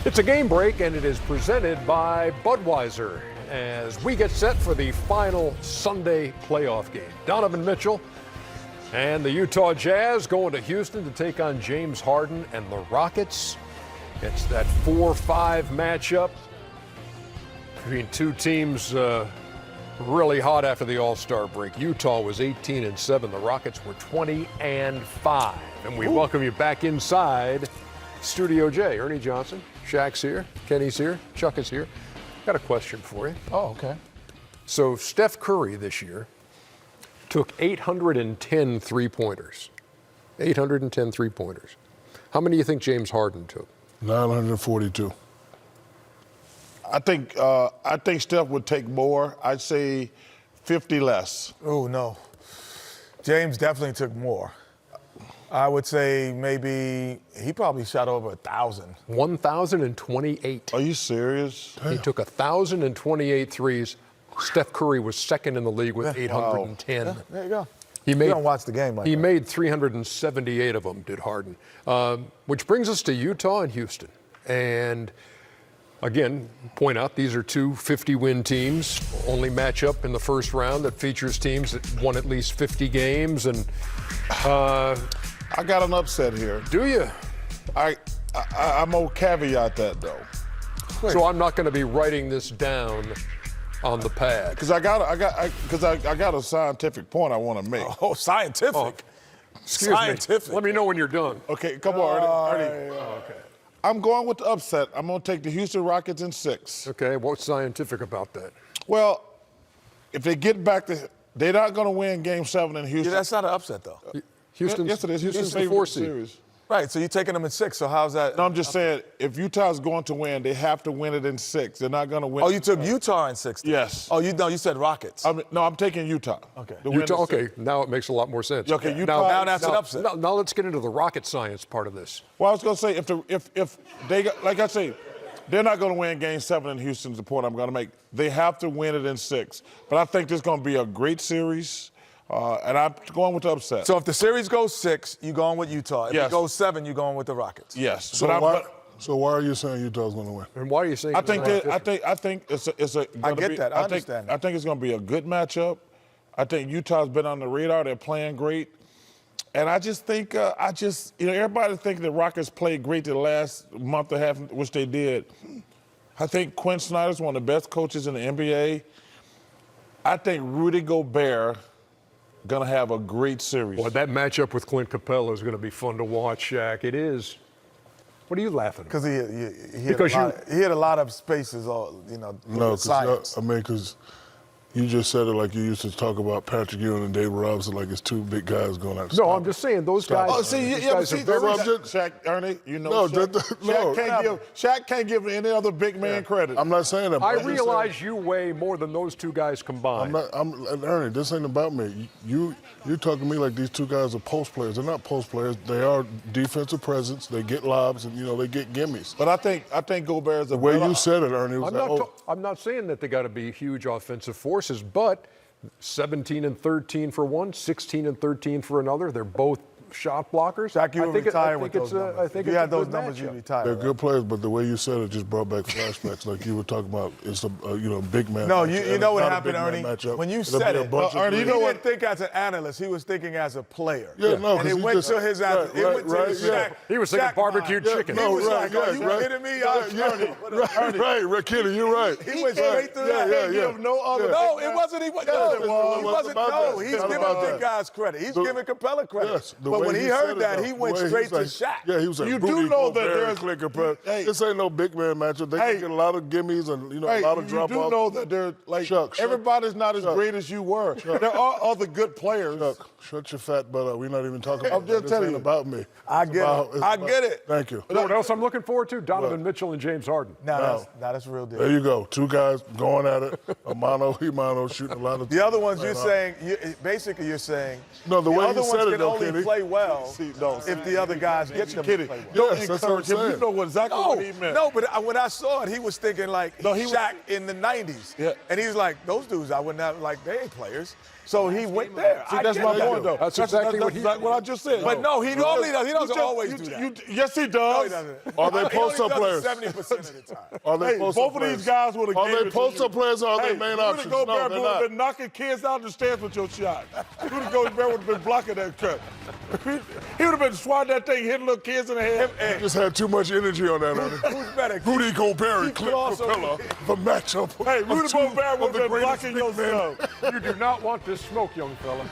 It's a game break, and it is presented by Budweiser as we get set for the final Sunday playoff game. Donovan Mitchell and the Utah Jazz going to Houston to take on James Harden and the Rockets. It's that 4-5 matchup between two teams really hot after the All-Star break. Utah was 18-7. The Rockets were 20-5. And we welcome you back inside Studio J. Ernie Johnson, Shaq's here, Kenny's here, Chuck is here. Got a question for you. Oh, okay. So Steph Curry this year took 810 three-pointers. 810 three-pointers. How many do you think James Harden took? 942. I think Steph would take more. I'd say 50 less. Oh, no. James definitely took more. I would say maybe he probably shot over 1,000. 1,028. Are you serious? He took 1,028 threes. Steph Curry was second in the league with 810. Yeah, there you go. You don't watch the game like He that. made 378 of them, did Harden. Which brings us to Utah and Houston. And again, point out these are two 50-win teams. Only matchup in the first round that features teams that won at least 50 games. And I got an upset here. do you? I'm gonna caveat that though, So I'm not going to be writing this down on the pad. because I got a scientific point I want to make. Oh, scientific. Oh, excuse me. Scientific. Let me know when you're done. Okay, come on, Ernie. Okay. I'm going with the upset. I'm gonna take the Houston Rockets in 6. Okay, what's scientific about that? Well, if they get back to, they're not gonna win Game 7 in Houston. Yeah, that's not an upset, though. Houston's, Yes, it is. Houston's the favorite 4 seed. series. Right, so you're taking them in 6, so how's that? No, I'm just saying, if Utah's going to win, they have to win it in 6. They're not gonna win. Oh, you took Utah in 6? Yes. Oh, you said Rockets. I'm taking Utah. Okay. to win Utah, the okay, 6. now it makes a lot more sense. Okay, Utah- Now that's an upset. Now let's get into the rocket science part of this. Well, I was gonna say if they got, like I say, they're not gonna win Game 7 in Houston. Is the point I'm gonna make. They have to win it in 6. But I think this is gonna be a great series, and I'm going with the upset. So if the series goes 6, you going with Utah. If Yes. it goes 7, you going with the Rockets. yes. So why are you saying Utah's going to win? And why are you saying I think it's a. I get that. I understand that. I think it's going to be a good matchup. I think Utah's been on the radar. They're playing great, and I just think everybody thinking the Rockets played great the last month and a half, which they did. I think Quinn Snyder's one of the best coaches in the NBA. I think Rudy Gobert going to have a great series. Well, that matchup with Clint Capella is going to be fun to watch, Shaq. It is. What are you laughing at? Because he had a lot of spaces, No, with science. because you just said it like you used to talk about Patrick Ewing and David Robinson like it's two big guys going out. No, I'm just saying those guys. Oh, see, those yeah, guys but are see, very. Shaq, Ernie, you know, No, Shaq, Shaq can't give any other big man credit. I'm not saying that. but I I'm just realize you weigh more than those two guys combined. Ernie, this ain't about me. You're talking to me like these two guys are post players. They're not post players. They are defensive presence. They get lobs and they get gimmies. But I think Gobert's a The way better- you said it, Ernie, was I'm not saying that they got to be huge offensive forces, but 17 and 13 for one, 16 and 13 for another. They're both shot blockers. Shaq, you would retire with those numbers. I think if you it's had a those good numbers, matchup. you'd retire. they're right? good players, but the way you said it just brought back flashbacks. Like you were talking about, it's a big man. No, matchup, you and know it's what not a happened, big man Ernie? matchup. When you It'll said be a it, bunch of Ernie, you he great- know didn't think as an analyst. He was thinking as a player. Yeah, no, and 'cause it he went just- to his answer. right, It went to right, his yeah. Shaq. He was thinking Shaq barbecued mind. chicken. He was right, like, "Are you right. kidding me?" Right, Kenny, you're right. He went straight through that. Yeah, He give no other. No, it wasn't. He wasn't. No, he's Not giving about big that. guys credit. He's giving Capella credit. Yes, the but way when he said heard it, that, though, he the went way he straight to was Shaq. Yeah, he was like, You do Rudy know that Gobert, there's- Clint Capella. Hey. This ain't no big man matchup. They can get a lot of gimmies and a lot of drop you do off. know that they're like Chuck, everybody's not as great as you were. There are other good players. Chuck, shut your fat butt up. We're not even talking about I'm just that. telling This you. ain't about me. I It's get about- it. it's I about- get it. Thank you. You know what else I'm looking forward to? Donovan Mitchell and James Harden. No, that's a real deal. There you go. Two guys going at it. A mano, shooting a lot of. The other ones you're saying, basically you're saying, No, the way other you said ones it, can though, only Kenny. play well See, no, if the other guys get them to Kidding. play well. Don't Yes, that's what encourage I'm him. You saying. know exactly what he meant. No, but when I saw it, he was thinking like No, he was- Shaq in the 90s. Yeah. And he's like, those dudes, I wouldn't have, like, they ain't players. So he went there. See, that's my point, though. That's exactly what he that's what I just said. But no, he normally does. He doesn't always do that. Yes, he No, does. he doesn't. Are they He only post-up does it players? 70% of the time. Are they Hey, post-up both of players? these guys would have Are gave they it to post-up you. players or are Hey, they main Rudy options? Gobert No, would they're have not. been knocking kids out the stands with your shot. Rudy Gobert would have been blocking that cut. He would have been swatting that thing, hitting little kids in the head. You just had too much energy on that. Who's better? Rudy Gobert and Keith Clint also- Capella, the matchup. Hey, of Rudy two Gobert of would the have been greatest blocking big your men stuff. You do not want this smoke, young fella.